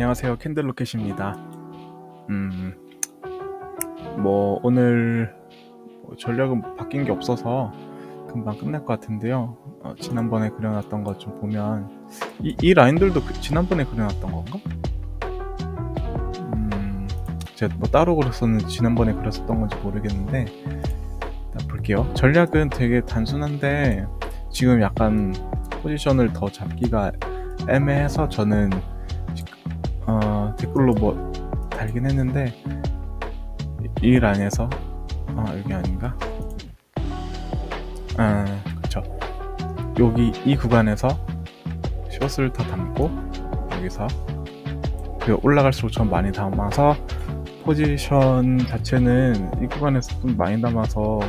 안녕하세요. 캔들로켓입니다. 음, 오늘 전략은 바뀐 게 없어서 금방 끝날 것 같은데요. 지난번에 그려놨던 것 좀 보면 이 라인들도 지난번에 그려놨던 건가? 제가 따로 그렸었는지 지난번에 그렸었던 건지 모르겠는데 일단 볼게요. 전략은 되게 단순한데 지금 약간 포지션을 더 잡기가 애매해서 저는 댓글로 달긴 했는데 이 란에서 여기 아닌가? 그쵸. 여기 이 구간에서 숏을 더 담고 여기서 올라갈수록 좀 많이 담아서 포지션 자체는 이 구간에서 좀 많이 담아서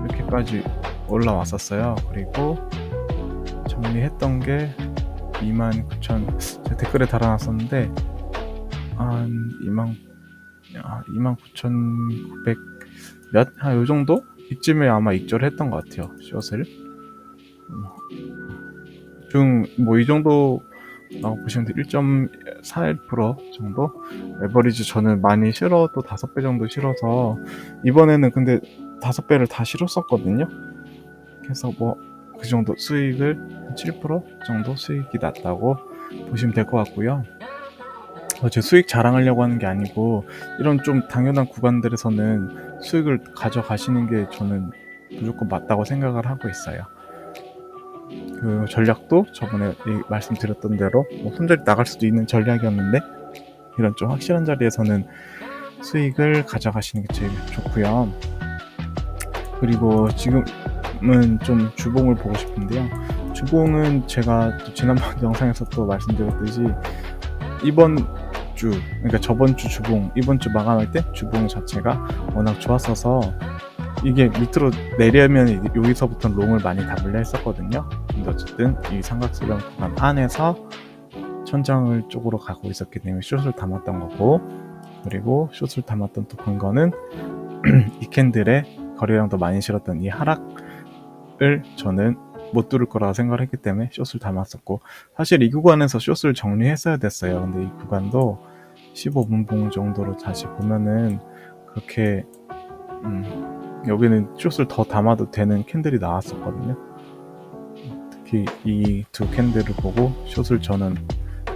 이렇게까지 올라왔었어요. 그리고 정리했던 게 29,000 제가 댓글에 달아놨었는데 한 29,900 몇? 요 정도? 이쯤에 아마 익절을 했던 것 같아요. 숏을 이 정도 보시면 돼. 1.41% 정도? 에버리지 저는 많이 실어도 5배 정도 실어서 이번에는 근데 5배를 다 실었었거든요. 그래서 그 정도 수익을 7% 정도 수익이 났다고 보시면 될 것 같고요. 제 수익 자랑하려고 하는 게 아니고 이런 좀 당연한 구간들에서는 수익을 가져가시는 게 저는 무조건 맞다고 생각을 하고 있어요. 그 전략도 저번에 말씀드렸던 대로 손절이 나갈 수도 있는 전략이었는데 이런 좀 확실한 자리에서는 수익을 가져가시는 게 제일 좋고요. 그리고 지금은 좀 주봉을 보고 싶은데요. 주봉은 제가 또 지난번 영상에서 또 말씀드렸듯이 그러니까 저번 주 주봉, 이번 주 마감할 때 주봉 자체가 워낙 좋았어서 이게 밑으로 내려면 여기서부터 롱을 많이 담으려 했었거든요. 근데 어쨌든 이 삼각수렴 구간 안에서 천장을 쪽으로 가고 있었기 때문에 숏을 담았던 거고, 그리고 숏을 담았던 또 근거는 이 캔들의 거래량도 많이 실었던 이 하락을 저는 못 뚫을 거라고 생각을 했기 때문에 숏을 담았었고, 사실 이 구간에서 숏을 정리했어야 됐어요. 근데 이 구간도 15분 봉 정도로 다시 보면은 그렇게 여기는 숏을 더 담아도 되는 캔들이 나왔었거든요. 특히 이 두 캔들을 보고 숏을 저는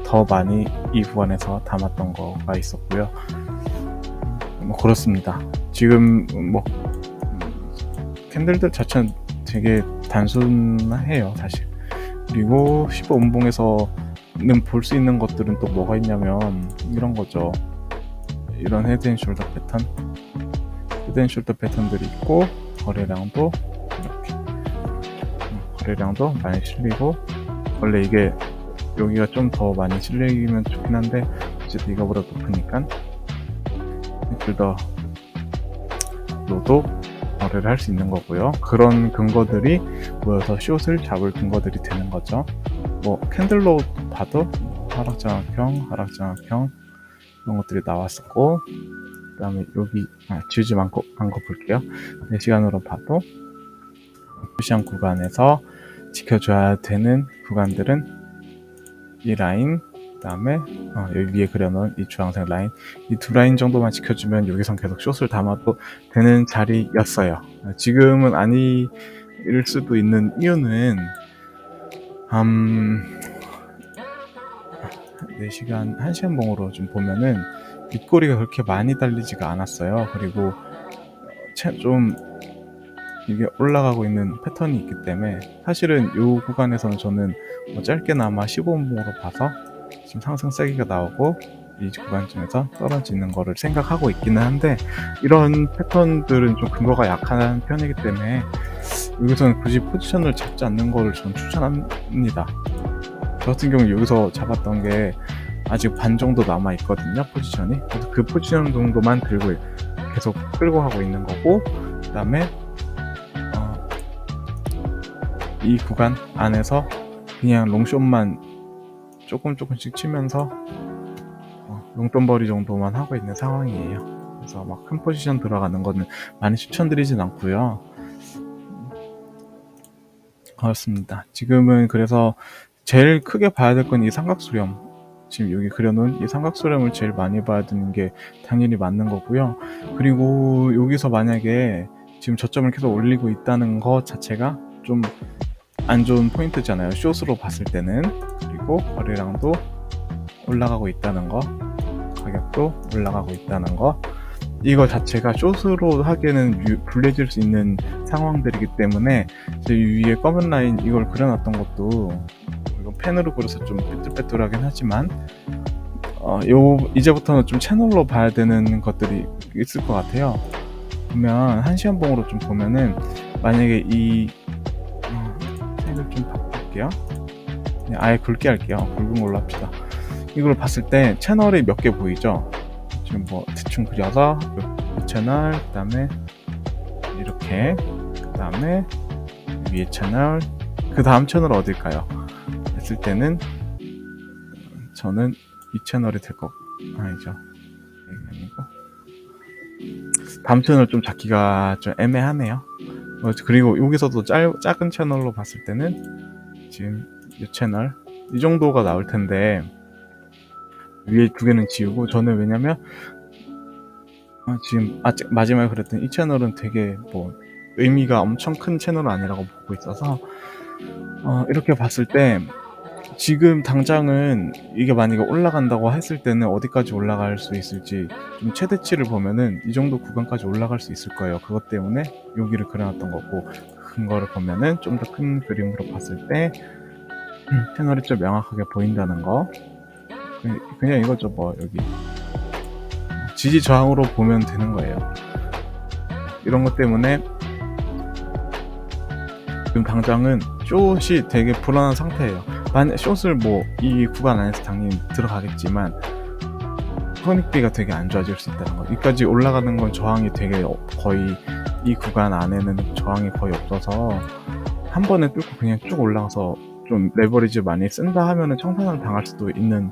더 많이 이 구간에서 담았던 거가 있었고요. 그렇습니다. 지금 캔들들 자체는 되게 단순해요, 사실. 그리고 15분봉에서는 볼 수 있는 것들은 또 뭐가 있냐면 이런 거죠. 이런 헤드앤숄더 패턴, 헤드앤숄더 패턴들이 있고 거래량도 이렇게 거래량도 많이 실리고, 원래 이게 여기가 좀 더 많이 실리면 좋긴 한데 어쨌든 이거보다 높으니까 숄더로도 거래를 할 수 있는 거고요. 그런 근거들이 모여서 숏을 잡을 근거들이 되는 거죠. 캔들로 봐도 하락장악형 이런 것들이 나왔었고, 그 다음에 여기 지우지 않고 볼게요. 4시간으로 봐도 푸시한 구간에서 지켜줘야 되는 구간들은 이 라인, 그 다음에 여기 위에 그려놓은 이 주황색 라인, 이 두 라인 정도만 지켜주면 여기선 계속 숏을 담아도 되는 자리였어요. 지금은 아닐 수도 있는 이유는 4시간, 1시간 봉으로 좀 보면은 윗꼬리가 그렇게 많이 달리지가 않았어요. 그리고 좀 이게 올라가고 있는 패턴이 있기 때문에 사실은 이 구간에서는 저는 짧게나마 15분봉으로 봐서 지금 상승 세기가 나오고 이 구간쯤에서 떨어지는 거를 생각하고 있기는 한데, 이런 패턴들은 좀 근거가 약한 편이기 때문에 여기서는 굳이 포지션을 잡지 않는 거를 저는 추천합니다. 저 같은 경우는 여기서 잡았던 게 아직 반 정도 남아 있거든요, 포지션이. 그래서 그 포지션 정도만 들고 계속 끌고 가고 있는 거고, 그 다음에 이 구간 안에서 그냥 롱숏만 조금씩 치면서 용돈벌이 정도만 하고 있는 상황이에요. 그래서 큰 포지션 들어가는 거는 많이 추천드리진 않고요. 그렇습니다. 지금은 그래서 제일 크게 봐야 될 건 이 삼각수렴 지금 여기 그려놓은 이 삼각수렴을 제일 많이 봐야 되는 게 당연히 맞는 거고요. 그리고 여기서 만약에 지금 저점을 계속 올리고 있다는 것 자체가 좀 안 좋은 포인트잖아요. 숏으로 봤을 때는. 그리고 거래량도 올라가고 있다는 거, 가격도 올라가고 있다는 거, 이거 자체가 숏으로 하기에는 불리해질 수 있는 상황들이기 때문에 제 위에 검은 라인 이걸 그려놨던 것도 이거 펜으로 그려서 좀 삐뚤빼뚤하긴 하지만 이제부터는 좀 채널로 봐야 되는 것들이 있을 것 같아요. 보면 1시간 봉으로 좀 보면은 만약에 이 색을 좀 바꿀게요. 그냥 아예 굵게 할게요. 굵은 걸로 합시다. 이걸 봤을 때 채널이 몇 개 보이죠? 지금 뭐 대충 그려서 이 채널, 그 다음에 이렇게, 그 다음에 위에 채널, 그 다음 채널 어딜까요? 했을 때는 저는 이 채널이 될 것 아니죠. 아니고 다음 채널 좀 잡기가 좀 애매하네요. 그리고 여기서도 작은 채널로 봤을 때는 지금 이 채널 이 정도가 나올 텐데 위에 두 개는 지우고, 저는 왜냐면 지금 마지막에 그랬던 이 채널은 되게 뭐 의미가 엄청 큰 채널은 아니라고 보고 있어서 이렇게 봤을 때 지금 당장은 이게 만약에 올라간다고 했을 때는 어디까지 올라갈 수 있을지 좀 최대치를 보면은 이 정도 구간까지 올라갈 수 있을 거예요. 그것 때문에 여기를 그려놨던 거고, 근거를 보면은 좀 더 큰 그림으로 봤을 때 채널이 좀 명확하게 보인다는 거. 그냥 이거죠. 뭐 여기 지지 저항으로 보면 되는 거예요. 이런 것 때문에 지금 당장은 숏이 되게 불안한 상태예요. 숏을 뭐 이 구간 안에서 당연히 들어가겠지만 손익비가 되게 안 좋아질 수 있다는 거. 여기까지 올라가는 건 저항이 되게 거의 이 구간 안에는 저항이 거의 없어서 한 번에 뚫고 그냥 쭉 올라가서 좀 레버리지 많이 쓴다 하면은 청산을 당할 수도 있는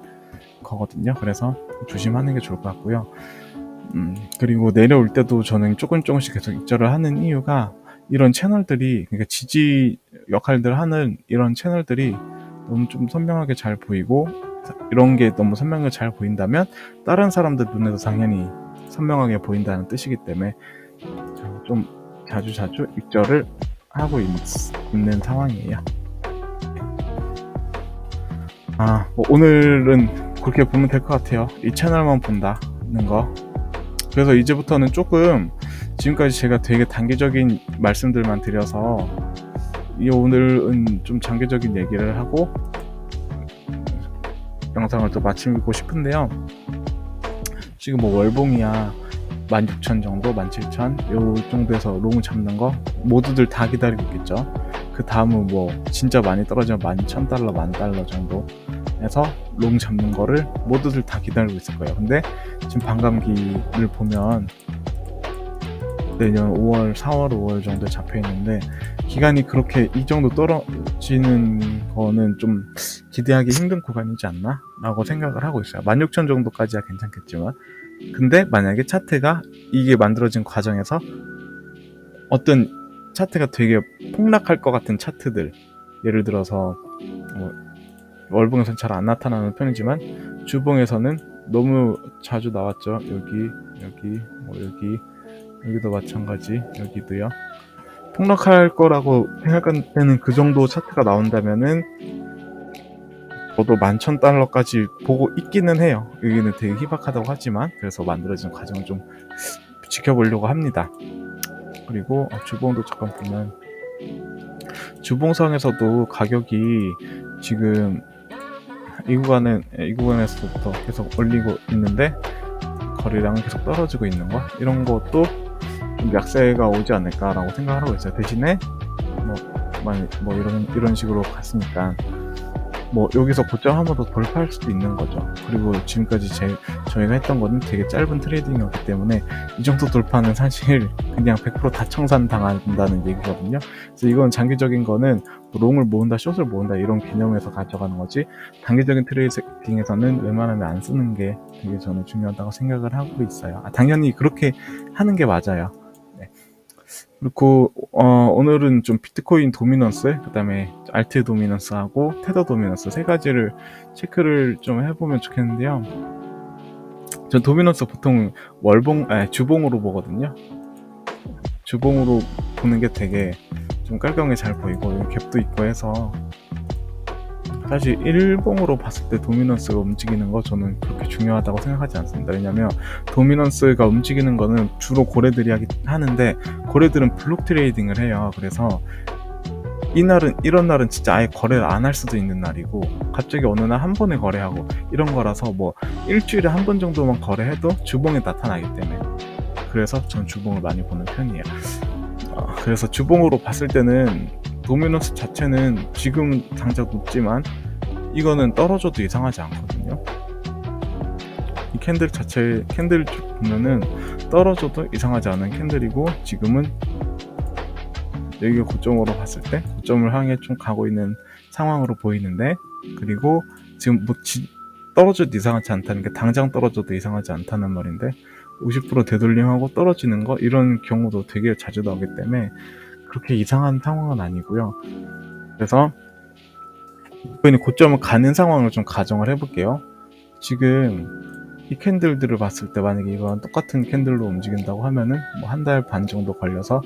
거거든요. 그래서 조심하는 게 좋을 것 같고요. 그리고 내려올 때도 저는 조금씩 계속 익절을 하는 이유가 이런 채널들이, 그러니까 지지 역할들 하는 이런 채널들이 너무 좀 선명하게 잘 보이고, 이런 게 너무 선명하게 잘 보인다면 다른 사람들 눈에도 당연히 선명하게 보인다는 뜻이기 때문에 좀 자주 익절을 하고 있는 상황이에요. 뭐 오늘은 그렇게 보면 될 것 같아요. 이 채널만 본다는 거. 그래서 이제부터는 조금 지금까지 제가 되게 단계적인 말씀들만 드려서 오늘은 좀 장기적인 얘기를 하고 영상을 또 마치고 싶은데요. 지금 뭐 월봉이야 16,000 정도, 17,000 요 정도에서 롱 잡는 거 모두들 다 기다리고 있겠죠. 그 다음은 뭐 진짜 많이 떨어지면 11,000달러, 10,000달러 정도 해서 롱 잡는 거를 모두들 다 기다리고 있을 거예요. 근데 지금 반감기를 보면 내년 5월, 4월, 5월 정도에 잡혀 있는데 기간이 그렇게 이 정도 떨어지는 거는 좀 기대하기 힘든 구간이지 않나? 라고 생각을 하고 있어요. 16,000 정도까지야 괜찮겠지만, 근데 만약에 차트가 이게 만들어진 과정에서 어떤 차트가 되게 폭락할 것 같은 차트들, 예를 들어서 월봉에서는 잘 안 나타나는 편이지만 주봉에서는 너무 자주 나왔죠. 여기도 마찬가지, 여기도요. 폭락할 거라고 생각할 때는 그 정도 차트가 나온다면은 저도 11,000달러까지 보고 있기는 해요. 여기는 되게 희박하다고 하지만, 그래서 만들어진 과정을 좀 지켜보려고 합니다. 그리고 주봉도 잠깐 보면 주봉상에서도 가격이 지금 이 구간에서부터 계속 올리고 있는데 거래량은 계속 떨어지고 있는 거, 이런 것도 좀 약세가 오지 않을까라고 생각을 하고 있어요. 대신에 뭐 이런 식으로 갔으니까 뭐 여기서 고점 한 번 더 돌파할 수도 있는 거죠. 그리고 지금까지 저희가 했던 거는 되게 짧은 트레이딩이었기 때문에 이 정도 돌파는 사실 그냥 100% 다 청산 당한다는 얘기거든요. 그래서 이건 장기적인 거는 롱을 모은다, 숏을 모은다 이런 개념에서 가져가는 거지, 단기적인 트레이딩에서는 웬만하면 안 쓰는 게 되게 저는 중요하다고 생각을 하고 있어요. 당연히 그렇게 하는 게 맞아요. 네. 그리고 오늘은 좀 비트코인 도미넌스, 그다음에 알트 도미넌스하고 테더 도미넌스 세 가지를 체크를 좀 해보면 좋겠는데요. 전 도미넌스 보통 주봉으로 보거든요. 주봉으로 보는 게 되게 좀 깔끔하게 잘 보이고 갭도 있고 해서, 사실 일봉으로 봤을 때 도미넌스가 움직이는 거 저는 그렇게 중요하다고 생각하지 않습니다. 왜냐면 도미넌스가 움직이는 거는 주로 고래들이 하는데, 고래들은 블록 트레이딩을 해요. 그래서 이런 날은 진짜 아예 거래를 안 할 수도 있는 날이고, 갑자기 어느 날 한 번에 거래하고 이런 거라서, 뭐 일주일에 한 번 정도만 거래해도 주봉에 나타나기 때문에, 그래서 전 주봉을 많이 보는 편이에요. 그래서 주봉으로 봤을 때는 도미넌스 자체는 지금 당장 높지만 이거는 떨어져도 이상하지 않거든요. 이 캔들 쭉 보면은 떨어져도 이상하지 않은 캔들이고, 지금은 여기가 고점으로 봤을 때 고점을 향해 좀 가고 있는 상황으로 보이는데, 그리고 지금 뭐 떨어져도 이상하지 않다는 게, 당장 떨어져도 이상하지 않다는 말인데 50% 되돌림하고 떨어지는 거, 이런 경우도 되게 자주 나오기 때문에 그렇게 이상한 상황은 아니고요. 그래서 비트코인이 고점을 가는 상황을 좀 가정을 해볼게요. 지금 이 캔들들을 봤을 때 만약에 이거랑 똑같은 캔들로 움직인다고 하면은 뭐 한 달 반 정도 걸려서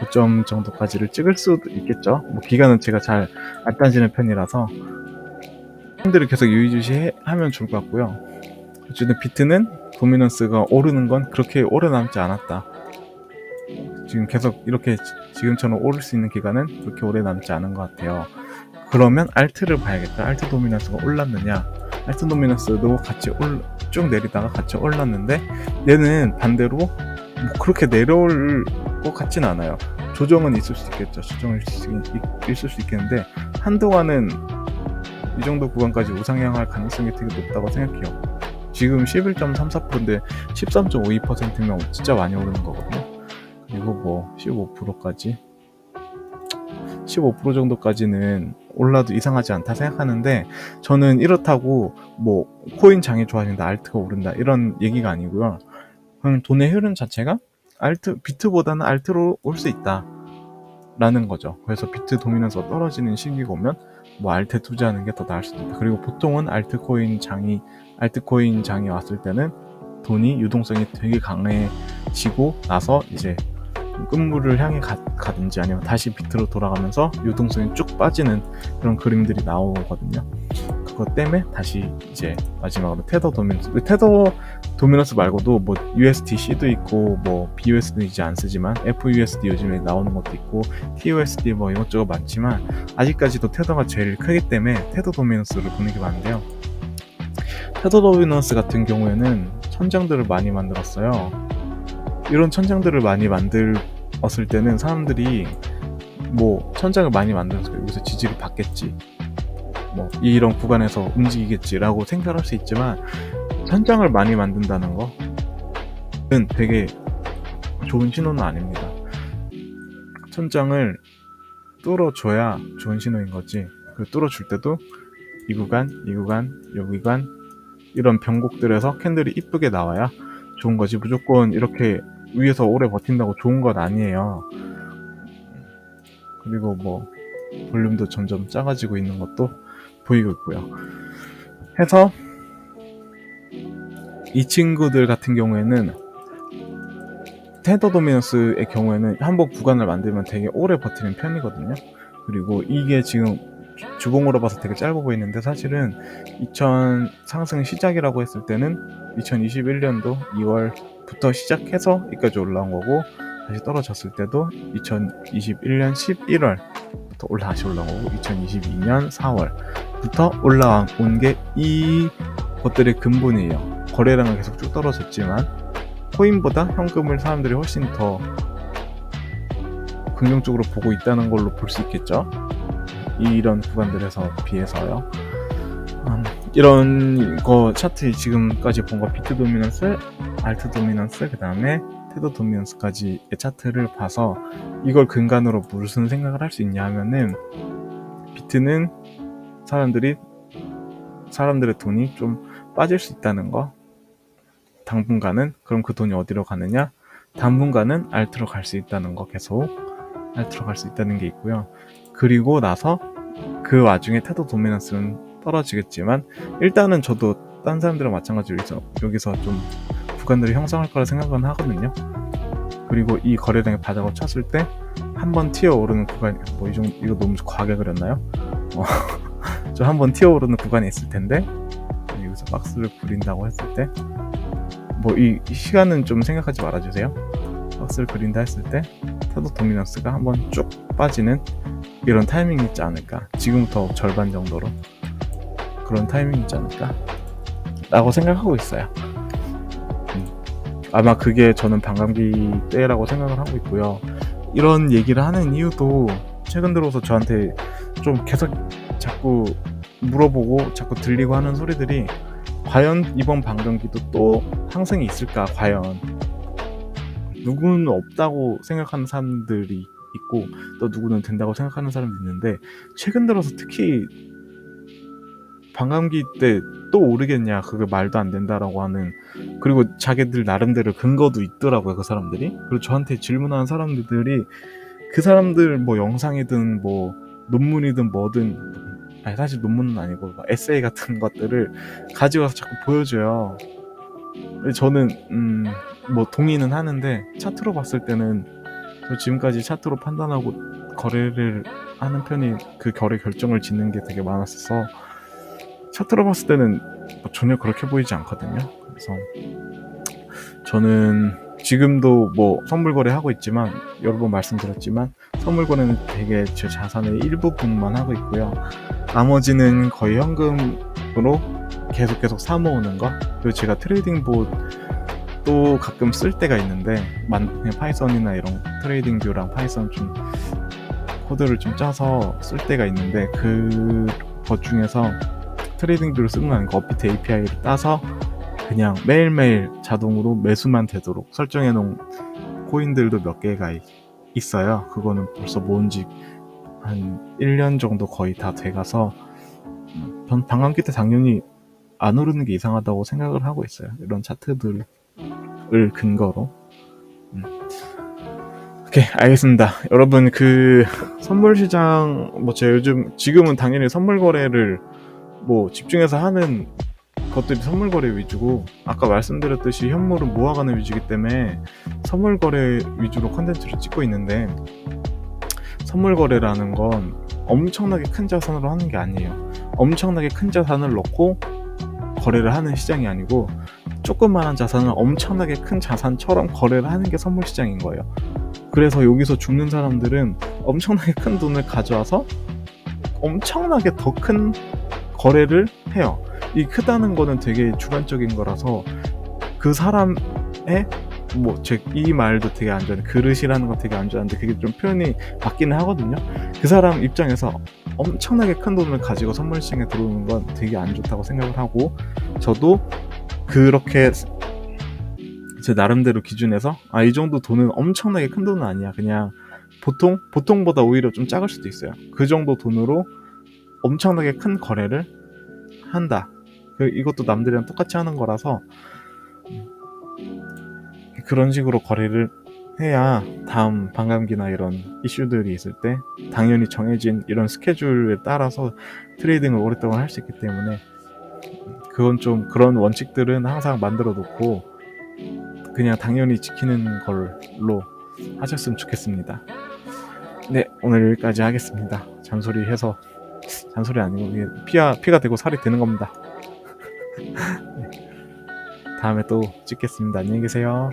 고점 정도까지를 찍을 수도 있겠죠. 뭐 기간은 제가 잘 안 따지는 편이라서 캔들을 계속 유의주시하면 좋을 것 같고요. 어쨌든 비트는 도미넌스가 오르는 건 그렇게 오래 남지 않았다. 지금 계속 이렇게 지금처럼 오를 수 있는 기간은 그렇게 오래 남지 않은 것 같아요. 그러면 알트를 봐야겠다. 알트 도미넌스가 올랐느냐. 알트 도미넌스도 같이 쭉 내리다가 같이 올랐는데, 얘는 반대로 뭐 그렇게 내려올 것 같진 않아요. 조정은 있을 수 있겠죠. 조정은 있을 수 있겠는데, 한동안은 이 정도 구간까지 우상향할 가능성이 되게 높다고 생각해요. 지금 11.34%인데 13.52%면 진짜 많이 오르는 거거든요. 그리고 뭐 15% 정도까지는 올라도 이상하지 않다 생각하는데, 저는 이렇다고 뭐 코인 장이 좋아진다, 알트가 오른다 이런 얘기가 아니고요. 그냥 돈의 흐름 자체가 비트보다는 알트로 올 수 있다 라는 거죠. 그래서 비트 도미넌스가 떨어지는 시기가 오면 뭐 알트에 투자하는 게 더 나을 수도 있다. 그리고 보통은 알트코인 장이 왔을 때는 돈이 유동성이 되게 강해지고 나서 이제 끝물을 향해 가든지 아니면 다시 비트로 돌아가면서 유동성이 쭉 빠지는 그런 그림들이 나오거든요. 그것 때문에 다시 이제 마지막으로 테더 도미넌스 말고도 뭐 USDC도 있고, 뭐 BUSD 이제 안 쓰지만 FUSD 요즘에 나오는 것도 있고, TUSD 뭐 이것저것 많지만 아직까지도 테더가 제일 크기 때문에 테더 도미넌스를 보는 게 많은데요. 테더 도미넌스 같은 경우에는 천장들을 많이 만들었어요. 이런 천장들을 많이 만들었을 때는 사람들이 뭐 천장을 많이 만들어서 여기서 지지를 받겠지, 뭐 이런 구간에서 움직이겠지라고 생각할 수 있지만, 천장을 많이 만든다는 거는 되게 좋은 신호는 아닙니다. 천장을 뚫어줘야 좋은 신호인 거지. 그 뚫어줄 때도 이 구간, 요 구간 이런 변곡들에서 캔들이 이쁘게 나와야 좋은 거지, 무조건 이렇게 위에서 오래 버틴다고 좋은 건 아니에요. 그리고 뭐 볼륨도 점점 작아지고 있는 것도 보이고 있고요. 해서 이 친구들 같은 경우에는, 테더 도미넌스의 경우에는 한번 구간을 만들면 되게 오래 버티는 편이거든요. 그리고 이게 지금 주봉으로 봐서 되게 짧아 보이는데, 사실은 상승 시작이라고 했을 때는 2021년도 2월부터 시작해서 여기까지 올라온 거고, 다시 떨어졌을 때도 2021년 11월부터 다시 올라온 거고, 2022년 4월부터 올라온 게 이 것들의 근본이에요. 거래량은 계속 쭉 떨어졌지만 코인보다 현금을 사람들이 훨씬 더 긍정적으로 보고 있다는 걸로 볼 수 있겠죠. 이런 구간들에서 비해서요. 이런 거 차트 지금까지 본 거, 비트 도미넌스, 알트 도미넌스, 그 다음에 테더 도미넌스까지의 차트를 봐서 이걸 근간으로 무슨 생각을 할 수 있냐 하면은, 비트는 사람들의 돈이 좀 빠질 수 있다는 거, 당분간은. 그럼 그 돈이 어디로 가느냐? 당분간은 알트로 갈 수 있다는 거, 계속 알트로 갈 수 있다는 게 있고요. 그리고 나서 그 와중에 태도 도미넌스는 떨어지겠지만 일단은 저도 딴 사람들과 마찬가지로 여기서 좀 구간들이 형성할 거라 생각은 하거든요. 그리고 이 거래량이 바닥을 쳤을 때 한번 튀어 오르는 구간이 이거 너무 과하게 그렸나요? 저 한번 튀어 오르는 구간이 있을 텐데 여기서 박스를 그린다고 했을 때 이 시간은 좀 생각하지 말아주세요. 박스를 그린다 했을 때 태도 도미넌스가 한번 쭉 빠지는 이런 타이밍이 있지 않을까, 지금부터 절반 정도로 그런 타이밍이 있지 않을까 라고 생각하고 있어요. 아마 그게 저는 반감기 때라고 생각을 하고 있고요. 이런 얘기를 하는 이유도 최근 들어서 저한테 좀 계속 자꾸 물어보고 자꾸 들리고 하는 소리들이, 과연 이번 반감기도 또 상승이 있을까, 과연 누구는 없다고 생각하는 사람들이 있고 또 누구는 된다고 생각하는 사람도 있는데, 최근 들어서 특히 반감기 때 또 오르겠냐, 그게 말도 안 된다라고 하는, 그리고 자기들 나름대로 근거도 있더라고요, 그 사람들이. 그리고 저한테 질문하는 사람들이 그 사람들 영상이든 논문이든 뭐든, 아니 사실 논문은 아니고 에세이 같은 것들을 가지고 와서 자꾸 보여줘요. 저는 동의는 하는데, 차트로 봤을 때는 저 지금까지 차트로 판단하고 거래를 하는 편이, 그 거래 결정을 짓는 게 되게 많았어서 차트로 봤을 때는 전혀 그렇게 보이지 않거든요. 그래서 저는 지금도 선물 거래하고 있지만, 여러 번 말씀드렸지만 선물 거래는 되게 제 자산의 일부분만 하고 있고요. 나머지는 거의 현금으로 계속 사 모으는 거. 그리고 제가 트레이딩 봇도 가끔 쓸 때가 있는데, 그냥 파이썬이나 이런 트레이딩 뷰랑 파이썬 좀 코드를 좀 짜서 쓸 때가 있는데, 그것 중에서 트레이딩 뷰를 쓰는 거 아니고 업비트 API를 따서 그냥 매일매일 자동으로 매수만 되도록 설정해 놓은 코인들도 몇 개가 있어요. 그거는 벌써 모은 지 한 1년 정도 거의 다 돼가서 반감기 때 당연히 안 오르는 게 이상하다고 생각을 하고 있어요. 이런 차트들을 근거로. 오케이, 알겠습니다. 여러분, 선물 시장, 제가 지금은 당연히 선물 거래를 집중해서 하는 것들이 선물 거래 위주고, 아까 말씀드렸듯이 현물은 모아가는 위주이기 때문에 선물 거래 위주로 컨텐츠를 찍고 있는데, 선물 거래라는 건 엄청나게 큰 자산으로 하는 게 아니에요. 엄청나게 큰 자산을 넣고 거래를 하는 시장이 아니고, 조그만한 자산을 엄청나게 큰 자산처럼 거래를 하는 게 선물 시장인 거예요. 그래서 여기서 죽는 사람들은 엄청나게 큰 돈을 가져와서 엄청나게 더 큰 거래를 해요. 이 크다는 거는 되게 주관적인 거라서, 그 사람의 이 말도 되게 안 좋아하는데, 그릇이라는 건 되게 안 좋아하는데 그게 좀 표현이 맞기는 하거든요. 그 사람 입장에서 엄청나게 큰 돈을 가지고 선물 시장에 들어오는 건 되게 안 좋다고 생각을 하고, 저도 그렇게 제 나름대로 기준에서 이 정도 돈은 엄청나게 큰 돈은 아니야, 그냥 보통보다 오히려 좀 작을 수도 있어요. 그 정도 돈으로 엄청나게 큰 거래를 한다. 이것도 남들이랑 똑같이 하는 거라서 그런 식으로 거래를 해야 다음 반감기나 이런 이슈들이 있을 때 당연히 정해진 이런 스케줄에 따라서 트레이딩을 오랫동안 할 수 있기 때문에, 그건 좀, 그런 원칙들은 항상 만들어 놓고 그냥 당연히 지키는 걸로 하셨으면 좋겠습니다. 네, 오늘 여기까지 하겠습니다. 잔소리 아니고 이게 피가 되고 살이 되는 겁니다. 네, 다음에 또 찍겠습니다. 안녕히 계세요.